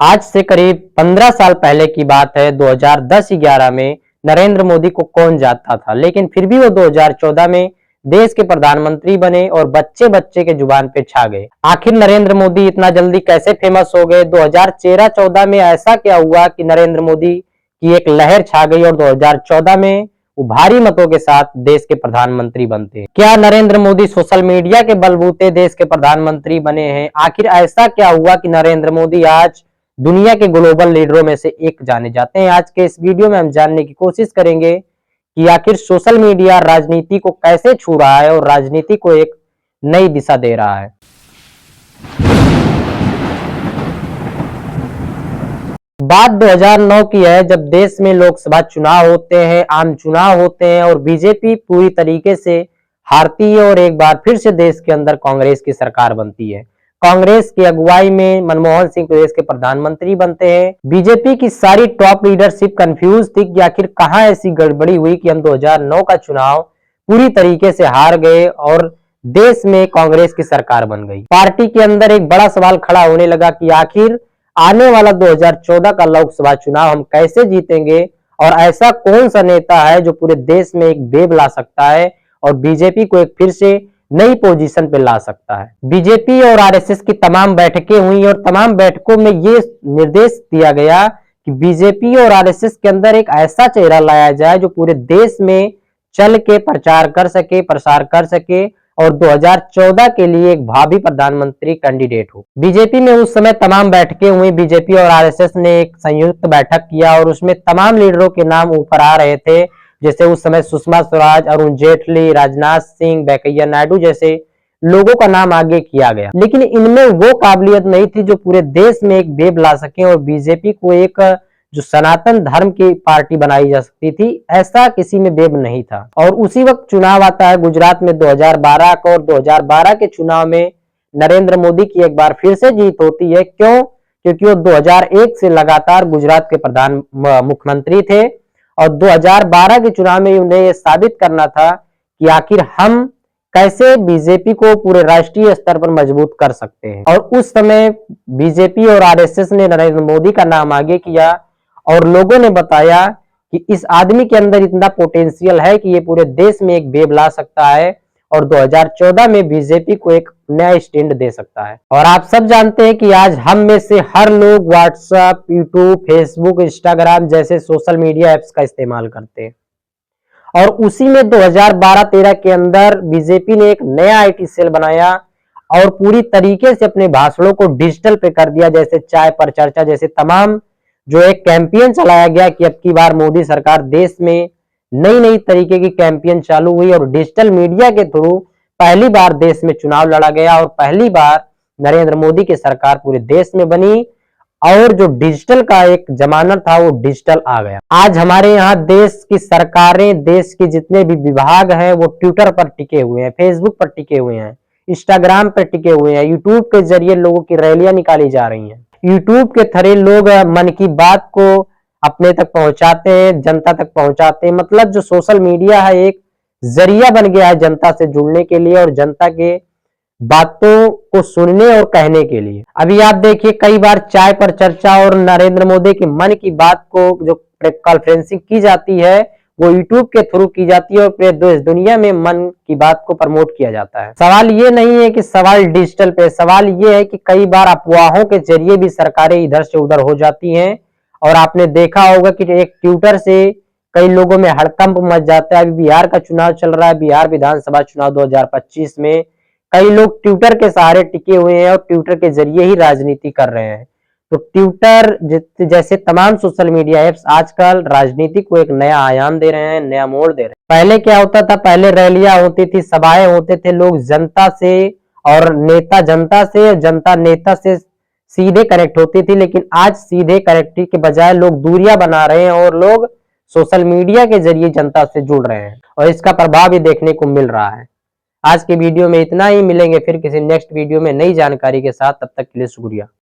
आज से करीब 15 साल पहले की बात है। 2010-11 में नरेंद्र मोदी को कौन जानता था, लेकिन फिर भी वो 2014 में देश के प्रधानमंत्री बने और बच्चे बच्चे के जुबान पे छा गए। आखिर नरेंद्र मोदी इतना जल्दी कैसे फेमस हो गए? 2013-14 में ऐसा क्या हुआ कि नरेंद्र मोदी की एक लहर छा गई और 2014 में वो भारी मतों के साथ देश के प्रधानमंत्री बनते हैं। क्या नरेंद्र मोदी सोशल मीडिया के बलबूते देश के प्रधानमंत्री बने हैं? आखिर ऐसा क्या हुआ कि नरेंद्र मोदी आज दुनिया के ग्लोबल लीडरों में से एक जाने जाते हैं? आज के इस वीडियो में हम जानने की कोशिश करेंगे कि आखिर सोशल मीडिया राजनीति को कैसे छू रहा है और राजनीति को एक नई दिशा दे रहा है। बात 2009 की है, जब देश में लोकसभा चुनाव होते हैं, आम चुनाव होते हैं और बीजेपी पूरी तरीके से हारती है और एक बार फिर से देश के अंदर कांग्रेस की सरकार बनती है। कांग्रेस की अगुवाई में मनमोहन सिंह देश के प्रधानमंत्री बनते हैं। बीजेपी की सारी टॉप लीडरशिप कंफ्यूज थी कि आखिर कहां ऐसी गड़बड़ी हुई कि हम 2009 का चुनाव पूरी तरीके से हार गए और देश में कांग्रेस की सरकार बन गई। पार्टी के अंदर एक बड़ा सवाल खड़ा होने लगा कि आखिर आने वाला 2014 का लोकसभा चुनाव हम कैसे जीतेंगे और ऐसा कौन सा नेता है जो पूरे देश में एक वेव ला सकता है और बीजेपी को एक फिर से नई पोजीशन पे ला सकता है। बीजेपी और आरएसएस की तमाम बैठकें हुई और तमाम बैठकों में ये निर्देश दिया गया कि बीजेपी और आरएसएस के अंदर एक ऐसा चेहरा लाया जाए जो पूरे देश में चल के प्रचार कर सके, प्रसार कर सके और 2014 के लिए एक भावी प्रधानमंत्री कैंडिडेट हो। बीजेपी में उस समय तमाम बैठकें हुई। बीजेपी और आरएसएस ने एक संयुक्त बैठक किया और उसमें तमाम लीडरों के नाम ऊपर आ रहे थे, जैसे उस समय सुषमा स्वराज, अरुण जेटली, राजनाथ सिंह, वेंकैया नायडू जैसे लोगों का नाम आगे किया गया। लेकिन इनमें वो काबिलियत नहीं थी जो पूरे देश में एक वेव ला सके और बीजेपी को एक जो सनातन धर्म की पार्टी बनाई जा सकती थी, ऐसा किसी में वेब नहीं था। और उसी वक्त चुनाव आता है गुजरात में 2012 का और 2012 के चुनाव में नरेंद्र मोदी की एक बार फिर से जीत होती है। क्यों? क्योंकि वो 2001 से लगातार गुजरात के प्रधान मुख्यमंत्री थे और 2012 के चुनाव में उन्हें यह साबित करना था कि आखिर हम कैसे बीजेपी को पूरे राष्ट्रीय स्तर पर मजबूत कर सकते हैं। और उस समय बीजेपी और आरएसएस ने नरेंद्र मोदी का नाम आगे किया और लोगों ने बताया कि इस आदमी के अंदर इतना पोटेंशियल है कि ये पूरे देश में एक वेव ला सकता है और 2014 में बीजेपी को एक नया स्टैंड दे सकता है। और आप सब जानते हैं कि आज हम में से हर लोग व्हाट्सएप, यूट्यूब, फेसबुक, इंस्टाग्राम जैसे सोशल मीडिया ऐप्स का इस्तेमाल करते हैं और उसी में 2012-13 के अंदर बीजेपी ने एक नया आईटी सेल बनाया और पूरी तरीके से अपने भाषणों को डिजिटल पे कर दिया, जैसे चाय पर चर्चा जैसे तमाम जो एक कैंपेन चलाया गया कि अब की बार मोदी सरकार देश में नई नई तरीके की कैंपेन चालू हुई और डिजिटल मीडिया के थ्रू पहली बार देश में चुनाव लड़ा गया और पहली बार नरेंद्र मोदी की सरकार पूरे देश में बनी और जो डिजिटल का एक जमाना था वो डिजिटल आ गया। आज हमारे यहाँ देश की सरकारें, देश के जितने भी विभाग हैं वो ट्विटर पर टिके हुए हैं, फेसबुक पर टिके हुए हैं, इंस्टाग्राम पर टिके हुए हैं, यूट्यूब के जरिए लोगों की रैलियां निकाली जा रही हैं। यूट्यूब के थ्रू लोग मन की बात को अपने तक पहुंचाते हैं, जनता तक पहुंचाते हैं। मतलब जो सोशल मीडिया है एक जरिया बन गया है जनता से जुड़ने के लिए और जनता के बातों को सुनने और कहने के लिए। अभी आप देखिए कई बार चाय पर चर्चा और नरेंद्र मोदी की मन की बात को जो कॉन्फ्रेंसिंग की जाती है वो यूट्यूब के थ्रू की जाती है और पूरे देश दुनिया में मन की बात को प्रमोट किया जाता है। सवाल ये नहीं है कि सवाल डिजिटल पे, सवाल ये है कि कई बार अफवाहों के जरिए भी सरकारें इधर से उधर हो जाती हैं और आपने देखा होगा कि एक ट्विटर से कई लोगों में हड़कंप मच जाता है। अभी बिहार का चुनाव चल रहा है, बिहार विधानसभा चुनाव 2025 में कई लोग ट्विटर के सहारे टिके हुए हैं और ट्विटर के जरिए ही राजनीति कर रहे हैं। तो ट्विटर जैसे तमाम सोशल मीडिया ऐप्स आजकल राजनीति को एक नया आयाम दे रहे हैं, नया मोड़ दे रहे हैं। पहले क्या होता था? पहले रैलियां होती थी, सभाएं होते थे, लोग जनता से और नेता जनता से, जनता नेता से सीधे कनेक्ट होती थी। लेकिन आज सीधे कनेक्टिव के बजाय लोग दूरियां बना रहे हैं और लोग सोशल मीडिया के जरिए जनता से जुड़ रहे हैं और इसका प्रभाव भी देखने को मिल रहा है। आज के वीडियो में इतना ही, मिलेंगे फिर किसी नेक्स्ट वीडियो में नई जानकारी के साथ। तब तक के लिए शुक्रिया।